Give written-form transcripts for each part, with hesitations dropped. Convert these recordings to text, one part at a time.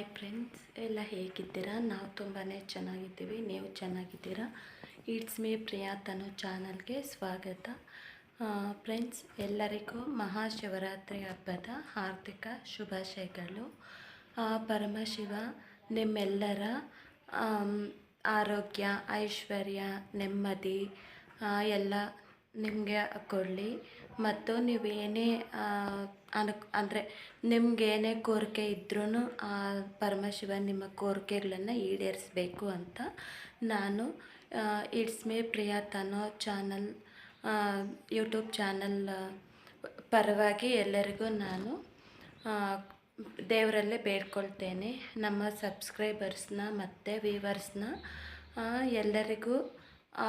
Hi friends, ಎಲ್ಲ ಹೇಗಿದ್ದೀರಾ? ನಾವು ತುಂಬಾ ಚೆನ್ನಾಗಿದ್ದೀವಿ. ನೀವು ಚೆನ್ನಾಗಿದ್ದೀರಾ? ಇಟ್ಸ್ ಮೀ ಪ್ರಿಯಾ ತನು ಚಾನಲ್ಗೆ ಸ್ವಾಗತ. ಫ್ರೆಂಡ್ಸ್, ಎಲ್ಲರಿಗೂ ಮಹಾಶಿವರಾತ್ರಿ ಹಬ್ಬದ ಹಾರ್ದಿಕ ಶುಭಾಶಯಗಳು. ಪರಮಶಿವ ನಿಮ್ಮೆಲ್ಲರ ಆರೋಗ್ಯ, ಐಶ್ವರ್ಯ, ನೆಮ್ಮದಿ ಎಲ್ಲ ನಿಮಗೆ ಕೊಡಲಿ. ಮತ್ತು ನೀವೇನೇ ಅಂದರೆ ನಿಮಗೇನೇ ಕೋರಿಕೆ ಇದ್ರೂ ಪರಮಶಿವ ನಿಮ್ಮ ಕೋರಿಕೆಗಳನ್ನು ಈಡೇರಿಸಬೇಕು ಅಂತ ನಾನು ಇಟ್ಸ್ ಮೀ ಪ್ರಿಯಾ ತನೋ ಚಾನಲ್ ಯೂಟ್ಯೂಬ್ ಚಾನಲ್ ಪರವಾಗಿ ಎಲ್ಲರಿಗೂ ನಾನು ದೇವರಲ್ಲೇ ಬೇಡ್ಕೊಳ್ತೇನೆ. ನಮ್ಮ ಸಬ್ಸ್ಕ್ರೈಬರ್ಸ್ನ ಮತ್ತು ವ್ಯೂವರ್ಸ್ನ ಎಲ್ಲರಿಗೂ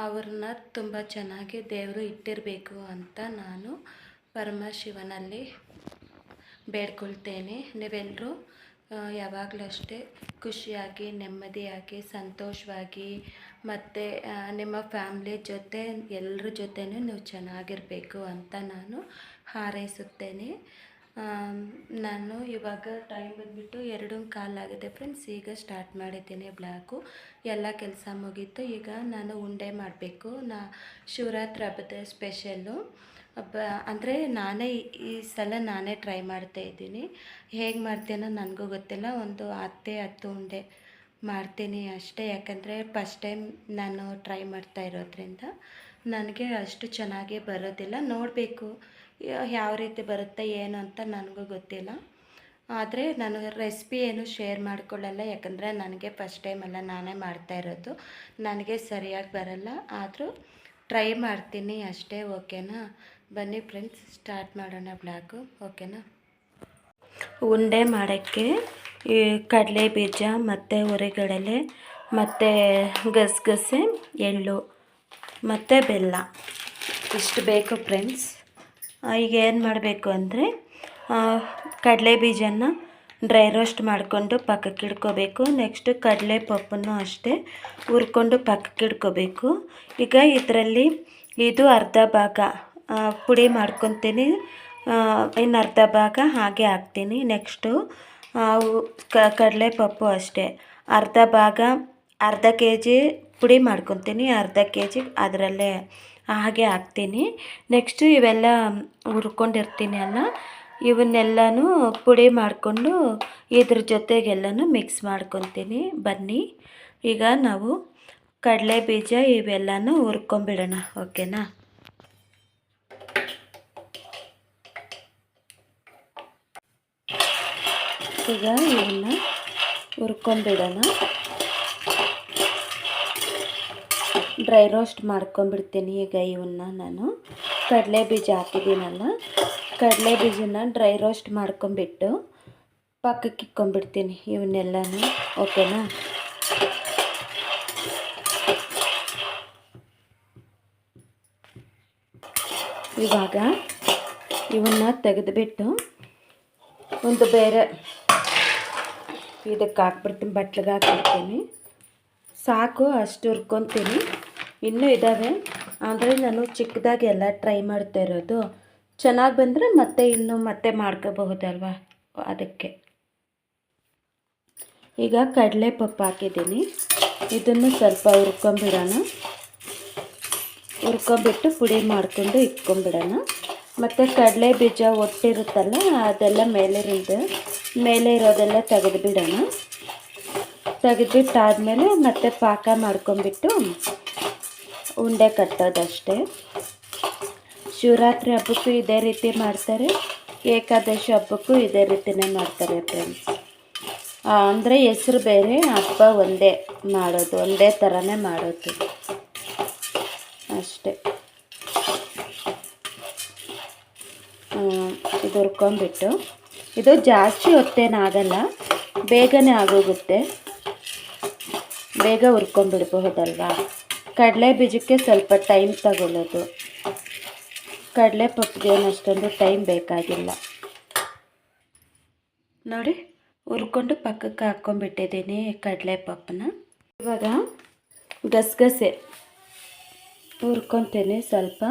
ಅವ್ರನ್ನ ತುಂಬ ಚೆನ್ನಾಗಿ ದೇವರು ಇಟ್ಟಿರಬೇಕು ಅಂತ ನಾನು ಪರಮಶಿವನಲ್ಲಿ ಬೇಡ್ಕೊಳ್ತೇನೆ. ನೀವೆಲ್ಲರೂ ಯಾವಾಗಲೂ ಅಷ್ಟೇ ಖುಷಿಯಾಗಿ, ನೆಮ್ಮದಿಯಾಗಿ, ಸಂತೋಷವಾಗಿ ಮತ್ತು ನಿಮ್ಮ ಫ್ಯಾಮ್ಲಿ ಜೊತೆ ಎಲ್ಲರ ಜೊತೆನೂ ನೀವು ಚೆನ್ನಾಗಿರಬೇಕು ಅಂತ ನಾನು ಹಾರೈಸುತ್ತೇನೆ. ನಾನು ಇವಾಗ ಟೈಮ್ ಬಂದುಬಿಟ್ಟು 2:15 ಆಗಿದೆ ಫ್ರೆಂಡ್ಸ್. ಈಗ ಸ್ಟಾರ್ಟ್ ಮಾಡಿದ್ದೀನಿ ಬ್ಲಾಗು. ಎಲ್ಲ ಕೆಲಸ ಮುಗೀತು. ಈಗ ನಾನು ಉಂಡೆ ಮಾಡಬೇಕು. ಶಿವರಾತ್ರಿ ಹಬ್ಬದ ಸ್ಪೆಷಲ್ಲು ಅಂದರೆ ನಾನೇ ಈ ಸಲ ಟ್ರೈ ಮಾಡ್ತಾಯಿದ್ದೀನಿ. ಹೇಗೆ ಮಾಡ್ತೀನೋ ನನಗೂ ಗೊತ್ತಿಲ್ಲ. ಒಂದು 10 ಉಂಡೆ ಮಾಡ್ತೀನಿ ಅಷ್ಟೇ. ಯಾಕಂದರೆ ಫಸ್ಟ್ ಟೈಮ್ ನಾನು ಟ್ರೈ ಮಾಡ್ತಾ ಇರೋದ್ರಿಂದ ನನಗೆ ಅಷ್ಟು ಚೆನ್ನಾಗಿ ಬರೋದಿಲ್ಲ. ನೋಡಬೇಕು ಯಾವ ರೀತಿ ಬರುತ್ತೆ ಏನು ಅಂತ ನನಗೂ ಗೊತ್ತಿಲ್ಲ. ಆದರೆ ನಾನು ರೆಸಿಪಿ ಏನು ಶೇರ್ ಮಾಡ್ಕೊಳ್ಳಲ್ಲ. ಯಾಕಂದರೆ ನನಗೆ ಫಸ್ಟ್ ಟೈಮೆಲ್ಲ ನಾನೇ ಮಾಡ್ತಾ ಇರೋದು. ನನಗೆ ಸರಿಯಾಗಿ ಬರಲ್ಲ. ಆದರೂ ಟ್ರೈ ಮಾಡ್ತೀನಿ ಅಷ್ಟೇ. ಓಕೆನಾ? ಬನ್ನಿ ಫ್ರೆಂಡ್ಸ್, ಸ್ಟಾರ್ಟ್ ಮಾಡೋಣ ಬ್ಲಾಗು. ಓಕೆನಾ? ಉಂಡೆ ಮಾಡೋಕ್ಕೆ ಈ ಕಡಲೆ ಬೀಜ ಮತ್ತು ಹುರಿಗಡಲೆ ಮತ್ತು ಗಸಗಸೆ, ಎಳ್ಳು ಮತ್ತು ಬೆಲ್ಲ ಇಷ್ಟು ಬೇಕು ಫ್ರೆಂಡ್ಸ್. ಈಗ ಏನು ಮಾಡಬೇಕು ಅಂದರೆ ಕಡಲೆ ಬೀಜನ ಡ್ರೈ ರೋಸ್ಟ್ ಮಾಡಿಕೊಂಡು ಪಕ್ಕಕ್ಕೆ ಇಡ್ಕೋಬೇಕು. ನೆಕ್ಸ್ಟು ಕಡಲೆ ಪಪ್ಪನ್ನು ಅಷ್ಟೇ ಹುರ್ಕೊಂಡು ಪಕ್ಕಕ್ಕೆ ಇಡ್ಕೋಬೇಕು. ಈಗ ಇದರಲ್ಲಿ ಇದು ಅರ್ಧ ಭಾಗ ಪುಡಿ ಮಾಡ್ಕೊತೀನಿ, ಇನ್ನು ಅರ್ಧ ಭಾಗ ಹಾಗೆ ಹಾಕ್ತೀನಿ. ನೆಕ್ಸ್ಟು ಕಡಲೆ ಪಪ್ಪು ಅಷ್ಟೇ ಅರ್ಧ ಭಾಗ, ಅರ್ಧ kg ಪುಡಿ ಮಾಡ್ಕೊತೀನಿ, ಅರ್ಧ kg ಅದರಲ್ಲೇ ಹಾಗೆ ಹಾಕ್ತೀನಿ. ನೆಕ್ಸ್ಟು ಇವೆಲ್ಲ ಹುರ್ಕೊಂಡಿರ್ತೀನಿ ಅಲ್ಲ, ಇವನ್ನೆಲ್ಲನೂ ಪುಡಿ ಮಾಡಿಕೊಂಡು ಇದ್ರ ಜೊತೆಗೆಲ್ಲನೂ ಮಿಕ್ಸ್ ಮಾಡ್ಕೊತೀನಿ. ಬನ್ನಿ ಈಗ ನಾವು ಕಡಲೆ ಬೀಜ ಇವೆಲ್ಲನೂ ಹುರ್ಕೊಂಬಿಡೋಣ. ಓಕೆನಾ? ಈಗ ಇವನ್ನ ಹುರ್ಕೊಂಬಿಡೋಣ. Dry roast ಮಾಡ್ಕೊಂಬಿಡ್ತೀನಿ. ಈಗ ಇವನ್ನ ನಾನು ಕಡಲೆ ಬೀಜ ಹಾಕಿದ್ದೀನಲ್ಲ, ಕಡಲೆ ಬೀಜನ ಡ್ರೈ ರೋಸ್ಟ್ ಮಾಡ್ಕೊಂಬಿಟ್ಟು ಪಕ್ಕಕ್ಕೆ ಇಕ್ಕೊಂಬಿಡ್ತೀನಿ ಇವನ್ನೆಲ್ಲನೂ. ಓಕೆನಾ? ಇವಾಗ ಇವನ್ನ ತೆಗೆದುಬಿಟ್ಟು ಒಂದು ಬೇರೆ ಇದಕ್ಕೆ ಹಾಕ್ಬಿಡ್ತೀನಿ, ಬಟ್ಲಿಗೆ ಹಾಕ್ಬಿಡ್ತೀನಿ. ಸಾಕು, ಅಷ್ಟು ಹುರ್ಕೊತೀನಿ. ಇನ್ನೂ ಇದ್ದಾವೆ, ಅಂದರೆ ನಾನು ಚಿಕ್ಕದಾಗಿ ಎಲ್ಲ ಟ್ರೈ ಮಾಡ್ತಾ ಇರೋದು. ಚೆನ್ನಾಗಿ ಬಂದರೆ ಮತ್ತೆ ಮಾಡ್ಕೋಬಹುದಲ್ವ, ಅದಕ್ಕೆ. ಈಗ ಕಡಲೆ ಪಪ್ಪು ಹಾಕಿದ್ದೀನಿ. ಇದನ್ನು ಸ್ವಲ್ಪ ಹುರ್ಕೊಂಬಿಡೋಣ. ಹುರ್ಕೊಂಬಿಟ್ಟು ಪುಡಿ ಮಾಡಿಕೊಂಡು ಇಟ್ಕೊಂಬಿಡೋಣ. ಮತ್ತು ಕಡಲೆ ಬೀಜ ಒಟ್ಟಿರುತ್ತಲ್ಲ, ಅದೆಲ್ಲ ಮೇಲೆ ಇರೋದೆಲ್ಲ ತೆಗೆದುಬಿಡೋಣ. ತೆಗೆದುಬಿಟ್ಟಾದಮೇಲೆ ಮತ್ತೆ ಪಾಕ ಮಾಡ್ಕೊಂಬಿಟ್ಟು ಉಂಡೆ ಕಟ್ಟೋದಷ್ಟೇ. ಶಿವರಾತ್ರಿ ಹಬ್ಬಕ್ಕೂ ಇದೇ ರೀತಿ ಮಾಡ್ತಾರೆ, ಏಕಾದಶಿ ಹಬ್ಬಕ್ಕೂ ಇದೇ ರೀತಿಯೇ ಮಾಡ್ತಾರೆ ಫ್ರೆಂಡ್ಸ್. ಅಂದರೆ ಹೆಸ್ರು ಬೇರೆ, ಹಬ್ಬ ಒಂದೇ ಮಾಡೋದು, ಒಂದೇ ಥರನೇ ಮಾಡೋದು ಅಷ್ಟೇ. ಇದು ಹುರ್ಕೊಂಬಿಟ್ಟು, ಇದು ಜಾಸ್ತಿ ಹೊತ್ತೇನಾಗಲ್ಲ, ಬೇಗನೆ ಆಗೋಗುತ್ತೆ. ಬೇಗ ಹುರ್ಕೊಂಬಿಡ್ಬಹುದಲ್ವಾ. ಕಡಲೆ ಬೀಜಕ್ಕೆ ಸ್ವಲ್ಪ ಟೈಮ್ ತಗೊಳ್ಳೋದು, ಕಡಲೆ ಪಪ್ಪಿಗೆ ಅಷ್ಟೊಂದು ಟೈಮ್ ಬೇಕಾಗಿಲ್ಲ. ನೋಡಿ, ಹುರ್ಕೊಂಡು ಪಕ್ಕಕ್ಕೆ ಹಾಕ್ಕೊಂಬಿಟ್ಟಿದ್ದೀನಿ ಕಡಲೆ ಪಪ್ಪನ್ನ. ಇವಾಗ ಗಸಗಸೆ ಹುರ್ಕೊತೀನಿ ಸ್ವಲ್ಪ.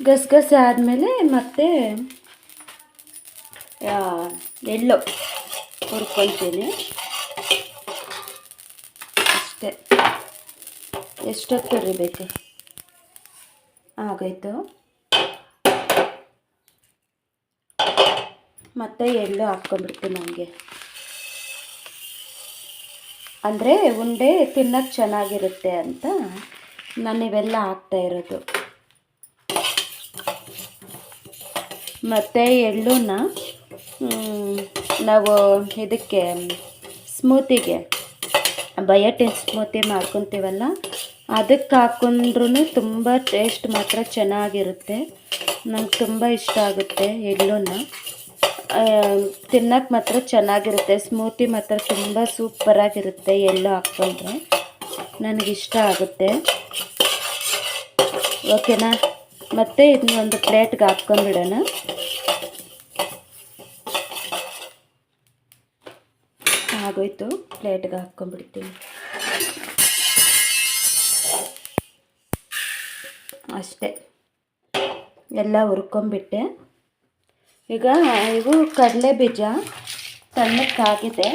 ಗಸಗಸೆ ಆದಮೇಲೆ ಮತ್ತೆ ಎಳ್ಳು ಹುರ್ಕೊಳ್ತೀನಿ ಅಷ್ಟೇ. ಎಷ್ಟೊತ್ತು ಹುರಿಬೇಕು? ಆಗೋಯ್ತು. ಮತ್ತು ಎಳ್ಳು ಹಾಕ್ಕೊಂಡ್ಬಿಡ್ತೀನಿ ನನಗೆ, ಅಂದರೆ ಉಂಡೆ ತಿನ್ನೋಕ್ಕೆ ಚೆನ್ನಾಗಿರುತ್ತೆ ಅಂತ ನಾನು ಇವೆಲ್ಲ ಹಾಕ್ತಾಯಿರೋದು. ಮತ್ತು ಎಳ್ಳನ್ನ ನಾವು ಇದಕ್ಕೆ ಸ್ಮೂತಿಗೆ ಬಯೋಟಿನ್ ಸ್ಮೂತಿ ಮಾಡ್ಕೊತೀವಲ್ಲ, ಅದಕ್ಕೆ ಹಾಕ್ಕೊಂಡ್ರೂ ತುಂಬ ಟೇಸ್ಟ್ ಮಾತ್ರ ಚೆನ್ನಾಗಿರುತ್ತೆ. ನಂಗೆ ತುಂಬ ಇಷ್ಟ ಆಗುತ್ತೆ ಎಳ್ಳನ್ನ. ತಿನ್ನೋಕ್ಕೆ ಮಾತ್ರ ಚೆನ್ನಾಗಿರುತ್ತೆ. ಸ್ಮೂತಿ ಮಾತ್ರ ತುಂಬ ಸೂಪರಾಗಿರುತ್ತೆ ಎಳ್ಳು ಹಾಕ್ಕೊಂಡ್ರೆ, ನನಗಿಷ್ಟ ಆಗುತ್ತೆ. ಓಕೆನಾ? ಮತ್ತು ಇದನ್ನೊಂದು ಪ್ಲೇಟ್ಗೆ ಹಾಕ್ಕೊಂಡ್ಬಿಡೋಣ. ಆಗೋಯ್ತು, ಪ್ಲೇಟ್ಗೆ ಹಾಕ್ಕೊಂಡ್ಬಿಡ್ತೀನಿ ಅಷ್ಟೇ. ಎಲ್ಲ ಹುರ್ಕೊಂಬಿಟ್ಟೆ. ಈಗ ಇವು ಕಡಲೆ ಬೀಜ ತಣ್ಣಕ್ಕಾಗಿದೆ,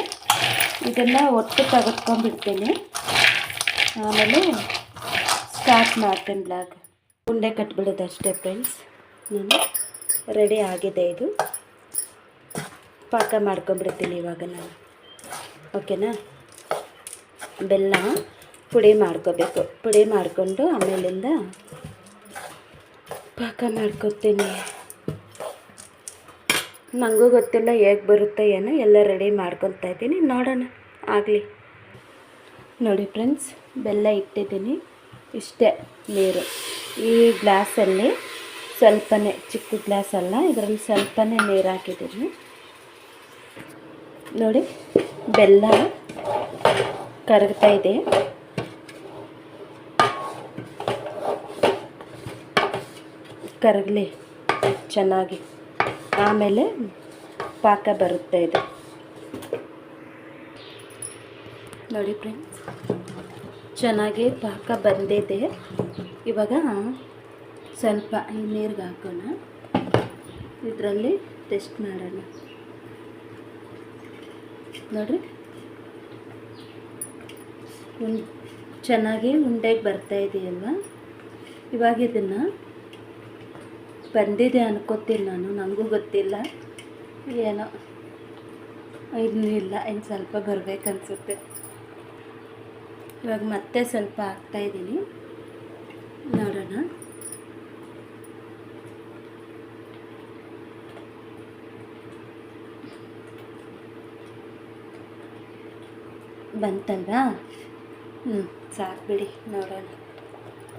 ಇದನ್ನು ಒಟ್ಟು ತೆಗೆದ್ಕೊಂಡ್ಬಿಡ್ತೀನಿ. ಆಮೇಲೆ ಸ್ಟಾರ್ಟ್ ಮಾಡ್ತೀನಿ ಬ್ಲಾಗ್. ಉಂಡೆ ಕಟ್ಬಿಡೋದು ಅಷ್ಟೇ ಫ್ರೆಂಡ್ಸ್. ನಾನು ರೆಡಿ ಆಗಿದೆ. ಇದು ಪಾಕ ಮಾಡ್ಕೊಂಡ್ಬಿಡ್ತೀನಿ ಇವಾಗ ನಾನು. ಓಕೆನಾ? ಬೆಲ್ಲ ಪುಡಿ ಮಾಡ್ಕೋಬೇಕು. ಪುಡಿ ಮಾಡಿಕೊಂಡು ಆಮೇಲಿಂದ ಪಾಕ ಮಾಡ್ಕೊತೀನಿ. ನನಗೂ ಗೊತ್ತಿಲ್ಲ ಹೇಗೆ ಬರುತ್ತೆ ಏನೋ, ಎಲ್ಲ ರೆಡಿ ಮಾಡ್ಕೊತಾ ಇದ್ದೀನಿ. ನೋಡೋಣ, ಆಗಲಿ. ನೋಡಿ ಫ್ರೆಂಡ್ಸ್, ಬೆಲ್ಲ ಇಟ್ಟಿದ್ದೀನಿ. ಇಷ್ಟೇ ನೀರು. ಈ ಗ್ಲಾಸಲ್ಲಿ ಸ್ವಲ್ಪನೇ, ಚಿಕ್ಕ ಗ್ಲಾಸ್ ಅಲ್ಲ, ಇದರಲ್ಲಿ ಸ್ವಲ್ಪನೇ ನೀರು ಹಾಕಿದ್ದೀನಿ. ನೋಡಿ, ಬೆಲ್ಲ ಕರಗ್ತಾ ಇದೆ. ಕರಗಲಿ ಚೆನ್ನಾಗಿ, ಆಮೇಲೆ ಪಾಕ ಬರುತ್ತೆ ಇದು. ನೋಡಿ ಫ್ರೆಂಡ್ಸ್, ಚೆನ್ನಾಗಿ ಪಾಕ ಬಂದಿದೆ. ಇವಾಗ ಸ್ವಲ್ಪ ಈ ನೀರಿಗೆ ಹಾಕೋಣ. ಇದರಲ್ಲಿ ಟೆಸ್ಟ್ ಮಾಡೋಣ. ನೋಡಿರಿ, ಚೆನ್ನಾಗಿ ಉಂಡೆಗೆ ಬರ್ತಾ ಇದೆಯಲ್ವ. ಇವಾಗ ಇದನ್ನು ಬಂದಿದೆ ಅನ್ಕೋತೀನಿ ನಾನು, ನನಗೂ ಗೊತ್ತಿಲ್ಲ ಏನೋ, ಇನ್ನೂ ಇಲ್ಲ, ಇನ್ನು ಸ್ವಲ್ಪ ಬರಬೇಕನ್ಸುತ್ತೆ. ಇವಾಗ ಮತ್ತೆ ಸ್ವಲ್ಪ ಹಾಕ್ತಾಯಿದ್ದೀನಿ, ನೋಡೋಣ. ಬಂತಲ್ವಾ? ಸಾಕು ಬಿಡಿ, ನೋಡೋಣ.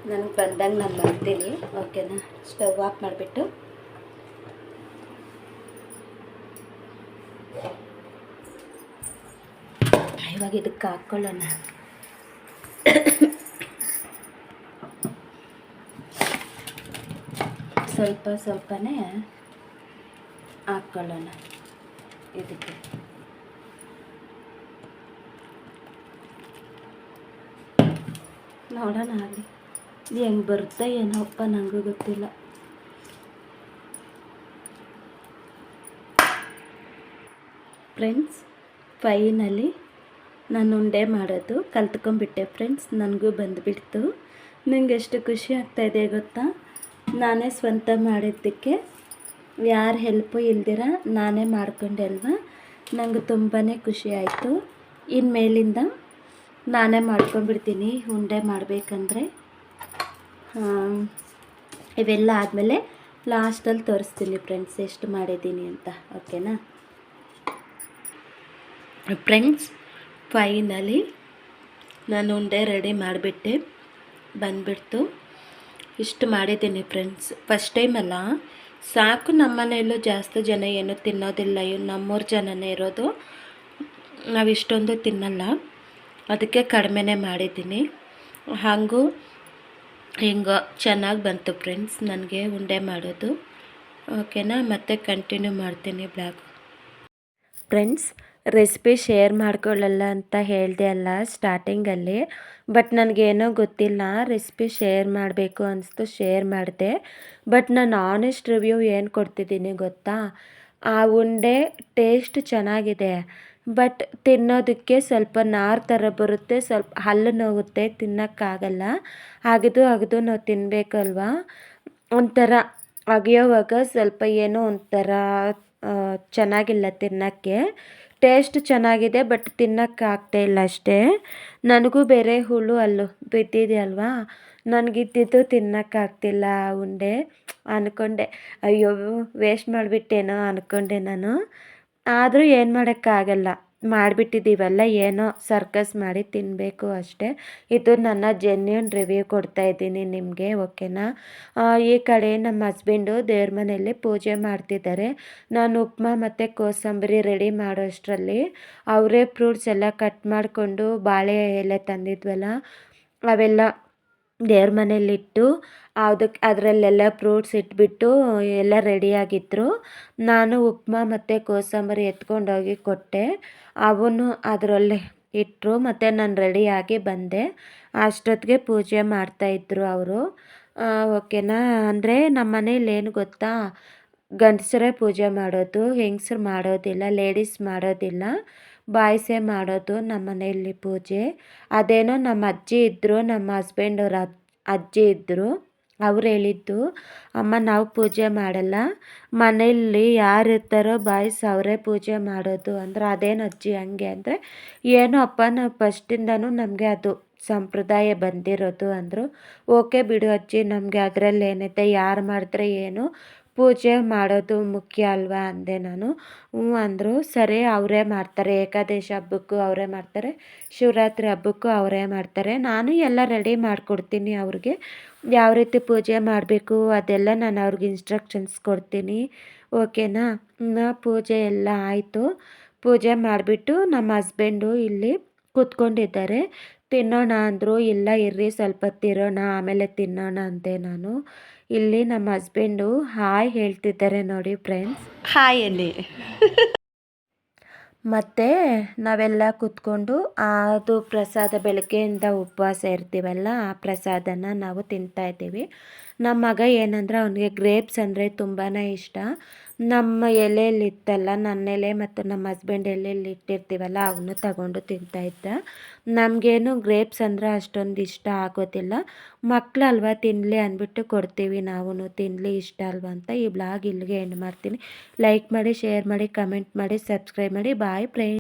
ನನಗೆ ಬಂದಂಗೆ ನಾನು ಮಾಡ್ತೀನಿ. ಓಕೆನಾ? ಸ್ಟವ್ ಆಫ್ ಮಾಡಿಬಿಟ್ಟು ಇವಾಗ ಇದಕ್ಕೆ ಹಾಕ್ಕೊಳ್ಳೋಣ. ಸ್ವಲ್ಪ ಸ್ವಲ್ಪನೇ ಹಾಕ್ಕೊಳ್ಳೋಣ ಇದಕ್ಕೆ. ನೋಡೋಣ ಆಗಲಿ, ಹೆಂಗೆ ಬರುತ್ತೆ ಏನೋಪ್ಪ, ನನಗೂ ಗೊತ್ತಿಲ್ಲ. ಫ್ರೆಂಡ್ಸ್, ಫೈನಲಿ ನಾನು ಉಂಡೆ ಮಾಡೋದು ಕಲ್ತ್ಕೊಂಡ್ಬಿಟ್ಟೆ ಫ್ರೆಂಡ್ಸ್. ನನಗೂ ಬಂದುಬಿಡ್ತು. ನನಗೆ ಎಷ್ಟು ಖುಷಿ ಆಗ್ತಾಯಿದೆ ಗೊತ್ತಾ? ನಾನೇ ಸ್ವಂತ ಮಾಡಿದ್ದಕ್ಕೆ ಯಾರ ಹೆಲ್ಪು ಇಲ್ದಿರ ನಾನೇ ಮಾಡ್ಕೊಂಡೆ ಅಲ್ವಾ. ನನಗೆ ತುಂಬಾ ಖುಷಿ ಆಯಿತು. ಇನ್ಮೇಲಿಂದ ನಾನೇ ಮಾಡ್ಕೊಂಡ್ಬಿಡ್ತೀನಿ ಉಂಡೆ ಮಾಡಬೇಕಂದ್ರೆ. ಇವೆಲ್ಲ ಆದಮೇಲೆ ಲಾಸ್ಟಲ್ಲಿ ತೋರಿಸ್ತೀನಿ ಫ್ರೆಂಡ್ಸ್ ಎಷ್ಟು ಮಾಡಿದ್ದೀನಿ ಅಂತ. ಓಕೆನಾ ಫ್ರೆಂಡ್ಸ್? ಫೈನಲಿ ನಾನು ಉಂಡೆ ರೆಡಿ ಮಾಡಿಬಿಟ್ಟೆ, ಬಂದುಬಿಡ್ತು. ಇಷ್ಟು ಮಾಡಿದ್ದೀನಿ ಫ್ರೆಂಡ್ಸ್. ಫಸ್ಟ್ ಟೈಮಲ್ಲ, ಸಾಕು. ನಮ್ಮ ಮನೆಯಲ್ಲೂ ಜಾಸ್ತಿ ಜನ ಏನೂ ತಿನ್ನೋದಿಲ್ಲ, ಇವು ನಮ್ಮೂರು ಜನನೇ ಇರೋದು. ನಾವು ಇಷ್ಟೊಂದು ತಿನ್ನಲ್ಲ, ಅದಕ್ಕೆ ಕಡಿಮೆನೇ ಮಾಡಿದ್ದೀನಿ. ಹಾಗೂ ಹಿಂಗೆ ಚೆನ್ನಾಗಿ ಬಂತು ಫ್ರೆಂಡ್ಸ್ ನನಗೆ ಉಂಡೆ ಮಾಡೋದು. ಓಕೆನಾ? ಮತ್ತೆ ಕಂಟಿನ್ಯೂ ಮಾಡ್ತೀನಿ ಬ್ಲಾಗ್. ಫ್ರೆಂಡ್ಸ್, ರೆಸಿಪಿ ಶೇರ್ ಮಾಡ್ಕೊಳ್ಳಲ್ಲ ಅಂತ ಹೇಳಿದೆ ಅಲ್ಲ ಸ್ಟಾರ್ಟಿಂಗಲ್ಲಿ, ಬಟ್ ನನಗೇನೋ ಗೊತ್ತಿಲ್ಲ, ರೆಸಿಪಿ ಶೇರ್ ಮಾಡಬೇಕು ಅನಿಸ್ತು, ಶೇರ್ ಮಾಡಿದೆ. ಬಟ್ ನಾನು ಆನೆಸ್ಟ್ ರಿವ್ಯೂ ಏನು ಕೊಡ್ತಿದ್ದೀನಿ ಗೊತ್ತಾ? ಆ ಉಂಡೆ ಟೇಸ್ಟ್ ಚೆನ್ನಾಗಿದೆ, ಬಟ್ ತಿನ್ನೋದಕ್ಕೆ ಸ್ವಲ್ಪ ನಾರು ಥರ ಬರುತ್ತೆ, ಸ್ವಲ್ಪ ಹಲ್ಲು ನೋವುತ್ತೆ, ತಿನ್ನೋಕ್ಕಾಗಲ್ಲ. ಅಗೆದು ಅಗೆದು ನಾವು ತಿನ್ನಬೇಕಲ್ವ, ಒಂಥರ ಅಗೆಯೋವಾಗ ಸ್ವಲ್ಪ ಏನೋ ಒಂಥರ ಚೆನ್ನಾಗಿಲ್ಲ ತಿನ್ನೋಕ್ಕೆ. ಟೇಸ್ಟ್ ಚೆನ್ನಾಗಿದೆ, ಬಟ್ ತಿನ್ನೋಕ್ಕಾಗ್ತಾಯಿಲ್ಲ ಅಷ್ಟೇ. ನನಗೂ ಬೇರೆ ಹುಳು ಅಲ್ಲೂ ಬಿದ್ದಿದೆಯಲ್ವಾ, ನನಗಿದ್ದಿದ್ದು ತಿನ್ನೋಕ್ಕಾಗ್ತಿಲ್ಲ ಆ ಉಂಡೆ. ಅಂದ್ಕೊಂಡೆ ಅಯ್ಯೋ ವೇಸ್ಟ್ ಮಾಡಿಬಿಟ್ಟೇನೋ ಅಂದ್ಕೊಂಡೆ ನಾನು. ಆದರೂ ಏನು ಮಾಡೋಕ್ಕಾಗಲ್ಲ, ಮಾಡಿಬಿಟ್ಟಿದ್ದೀವಲ್ಲ, ಏನೋ ಸರ್ಕಸ್ ಮಾಡಿ ತಿನ್ನಬೇಕು ಅಷ್ಟೇ. ಇದು ನನ್ನ ಜೆನ್ಯೂನ್ ರಿವ್ಯೂ ಕೊಡ್ತಾಯಿದ್ದೀನಿ ನಿಮಗೆ, ಓಕೆನಾ. ಈ ಕಡೆ ನಮ್ಮ ಹಸ್ಬೆಂಡು ದೇವ್ರ ಮನೆಯಲ್ಲಿ ಪೂಜೆ ಮಾಡ್ತಿದ್ದಾರೆ. ನಾನು ಉಪ್ಮಾ ಮತ್ತು ಕೋಸಂಬರಿ ರೆಡಿ ಮಾಡೋಷ್ಟರಲ್ಲಿ ಅವರೇ ಫ್ರೂಟ್ಸ್ ಎಲ್ಲ ಕಟ್ ಮಾಡಿಕೊಂಡು ಬಾಳೆ ಎಲೆ ತಂದಿದ್ವಲ್ಲ ಅವೆಲ್ಲ ದೇವ್ರ ಮನೇಲಿಟ್ಟು ಅದರಲ್ಲೆಲ್ಲ ಫ್ರೂಟ್ಸ್ ಇಟ್ಬಿಟ್ಟು ಎಲ್ಲ ರೆಡಿಯಾಗಿದ್ದರು. ನಾನು ಉಪ್ಮಾ ಮತ್ತು ಕೋಸಂಬರಿ ಎತ್ಕೊಂಡೋಗಿ ಕೊಟ್ಟೆ. ಅವನು ಅದರಲ್ಲೇ ಇಟ್ಟರು, ಮತ್ತು ನಾನು ರೆಡಿಯಾಗಿ ಬಂದೆ. ಅಷ್ಟೊತ್ತಿಗೆ ಪೂಜೆ ಮಾಡ್ತಾಯಿದ್ರು ಅವರು, ಓಕೆನಾ. ಅಂದರೆ ನಮ್ಮ ಮನೇಲಿ ಏನು ಗೊತ್ತಾ, ಗಂಡಸರೇ ಪೂಜೆ ಮಾಡೋದು, ಹೆಂಗಸ್ರು ಮಾಡೋದಿಲ್ಲ, ಲೇಡೀಸ್ ಮಾಡೋದಿಲ್ಲ, ಬಾಯ್ಸೇ ಮಾಡೋದು ನಮ್ಮ ಮನೆಯಲ್ಲಿ ಪೂಜೆ. ಅದೇನೋ ನಮ್ಮ ಅಜ್ಜಿ ಇದ್ದರು, ನಮ್ಮ ಹಸ್ಬೆಂಡವ್ರ ಅಜ್ಜಿ ಇದ್ದರು, ಅವ್ರು ಹೇಳಿದ್ದು, ಅಮ್ಮ ನಾವು ಪೂಜೆ ಮಾಡಲ್ಲ, ಮನೆಯಲ್ಲಿ ಯಾರು ಇರ್ತಾರೋ ಬಾಯ್ಸ್ ಅವರೇ ಪೂಜೆ ಮಾಡೋದು ಅಂದ್ರೆ. ಅದೇನು ಅಜ್ಜಿ ಹಂಗೆ ಅಂದರೆ, ಏನೋ ಅಪ್ಪ ನಾವು ಫಸ್ಟಿಂದನೂ ನಮಗೆ ಅದು ಸಂಪ್ರದಾಯ ಬಂದಿರೋದು ಅಂದರು. ಓಕೆ ಬಿಡು ಅಜ್ಜಿ, ನಮಗೆ ಅದರಲ್ಲಿ ಏನಿದೆ, ಯಾರು ಮಾಡಿದ್ರೆ ಏನು, ಪೂಜೆ ಮಾಡೋದು ಮುಖ್ಯ ಅಲ್ವಾ ಅಂದೆ ನಾನು. ಹ್ಞೂ ಅಂದರು. ಸರಿ ಅವರೇ ಮಾಡ್ತಾರೆ, ಏಕಾದಶಿ ಹಬ್ಬಕ್ಕೂ ಅವರೇ ಮಾಡ್ತಾರೆ, ಶಿವರಾತ್ರಿ ಹಬ್ಬಕ್ಕೂ ಅವರೇ ಮಾಡ್ತಾರೆ. ನಾನು ಎಲ್ಲ ರೆಡಿ ಮಾಡಿಕೊಡ್ತೀನಿ ಅವ್ರಿಗೆ, ಯಾವ ರೀತಿ ಪೂಜೆ ಮಾಡಬೇಕು ಅದೆಲ್ಲ ನಾನು ಅವ್ರಿಗೆ ಇನ್ಸ್ಟ್ರಕ್ಷನ್ಸ್ ಕೊಡ್ತೀನಿ, ಓಕೆನಾ. ಪೂಜೆ ಎಲ್ಲ ಆಯಿತು. ಪೂಜೆ ಮಾಡಿಬಿಟ್ಟು ನಮ್ಮ ಹಸ್ಬೆಂಡು ಇಲ್ಲಿ ಕೂತ್ಕೊಂಡಿದ್ದಾರೆ. ತಿನ್ನೋಣ ಅಂದರು. ಇಲ್ಲ ಇರ್ರಿ ಸ್ವಲ್ಪ ಹೊತ್ತಿರೋಣ ಆಮೇಲೆ ತಿನ್ನೋಣ ಅಂದೆ ನಾನು. ಇಲ್ಲಿ ನಮ್ಮ ಹಸ್ಬೆಂಡು ಹಾಯ್ ಹೇಳ್ತಿದ್ದಾರೆ ನೋಡಿ ಫ್ರೆಂಡ್ಸ್. ಹಾಯ್ ಅಲ್ಲಿ ಮತ್ತು ನಾವೆಲ್ಲ ಕೂತ್ಕೊಂಡು ಅದು ಪ್ರಸಾದ, ಬೆಳಗ್ಗೆಯಿಂದ ಉಪವಾಸ ಇರ್ತೀವಲ್ಲ, ಆ ಪ್ರಸಾದನ ನಾವು ತಿಂತಾಯಿದ್ದೀವಿ. ನಮ್ಮ ಮಗ ಏನಂದ್ರೆ, ಅವನಿಗೆ ಗ್ರೇಪ್ಸ್ ಅಂದರೆ ತುಂಬಾ ಇಷ್ಟ. ನಮ್ಮ ಎಲೆಯಲ್ಲಿತ್ತಲ್ಲ, ನನ್ನ ಎಲೆ ಮತ್ತು ನಮ್ಮ ಹಸ್ಬೆಂಡ್ ಎಲೆಯಲ್ಲಿ ಇಟ್ಟಿರ್ತೀವಲ್ಲ, ಅವನು ತಗೊಂಡು ತಿಂತಾಯಿದ್ದ. ನಮಗೇನು ಗ್ರೇಪ್ಸ್ ಅಂದರೆ ಅಷ್ಟೊಂದು ಇಷ್ಟ ಆಗೋದಿಲ್ಲ, ಮಕ್ಕಳಲ್ವ ತಿನ್ನಲಿ ಅಂದ್ಬಿಟ್ಟು ಕೊಡ್ತೀವಿ, ನಾವು ತಿನ್ನಲಿ ಇಷ್ಟ ಅಲ್ವಾ ಅಂತ. ಈ ಬ್ಲಾಗ್ ಇಲ್ಲಿಗೆ ಎಂಡ್ ಮಾಡ್ತೀನಿ. ಲೈಕ್ ಮಾಡಿ, ಶೇರ್ ಮಾಡಿ, ಕಮೆಂಟ್ ಮಾಡಿ, ಸಬ್ಸ್ಕ್ರೈಬ್ ಮಾಡಿ. Bye friends.